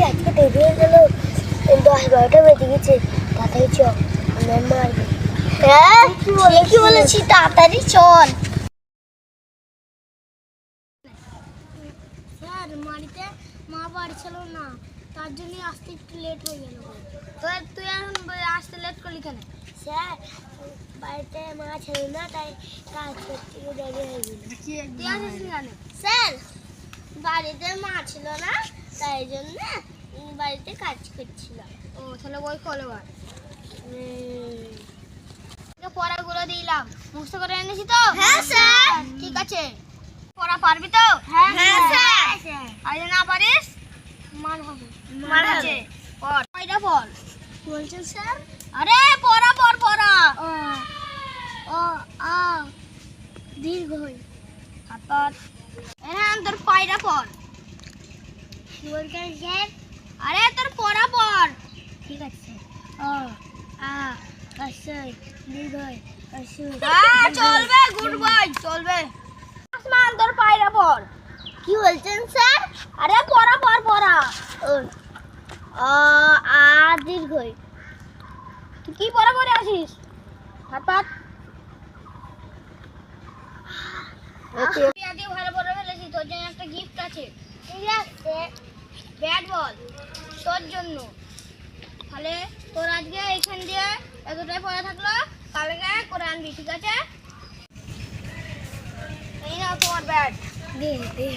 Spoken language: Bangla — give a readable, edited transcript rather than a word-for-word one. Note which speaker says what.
Speaker 1: আজকে দেরি হয়ে গেল, 10-12টা বেজে গেছে। তাড়াতাড়ি চল, ম্যাম মারবে। হ্যাঁ ঠিকই বলেছি, তাড়াতাড়ি চল। স্যার বাড়িতে মা বাড়ি ছিল না, তার জন্যই আসতে একটু লেট হয়ে গেল। তুই এখন আসতে লেট করলি কেন? স্যার বাড়িতে মা ছিল না, তাই কাজ করতে গিয়ে দেরি হয়ে গেল। তুই আসিস কেন? স্যার বাড়িতে মা ছিল না, তাই জন্য বাড়িতে কাজ করছিলাম। ও তাহলে ওই কলবার পড়াগুলো দিলাম, মুখস্থ করে এনেছি তো? হ্যাঁ স্যার। ঠিক আছে, পড়া পারবি তো? হ্যাঁ স্যার। আর যদি না পারিস মার হবে। মার আছে, পড়। কয়টা পড় বলছেন স্যার? আরে পড়া পড়, পড়া। ও আ দীর্ঘ হই হাত। হ্যাঁ তোর পায়রা পড়। কি বলছেন স্যার? আরে তোর পড়া পড়। ঠিক আছে। ও আ কাশই দীর্ঘ হই কাশু। হ্যাঁ চলবে, গুড বয়, চলবে। আসমান তোর পায়রা পড়। কি বলছেন স্যার? আরে পড়া পড়, পড়া। ও আ দীর্ঘ হই। তুই কি পড়া পড়ে আসিস? হাত পাত। আজকে ভালো পড়ে ফেলেছি, তোর জন্য একটা গিফট আছে। ঠিক আছে, ব্যাট বল তোর জন্য। তাহলে তোর আজকে এইখান দিয়ে এতটাই পড়া থাকলো, কালকে করে আনবি। ঠিক আছে, এই নাও তোমার ব্যাট। দে দে।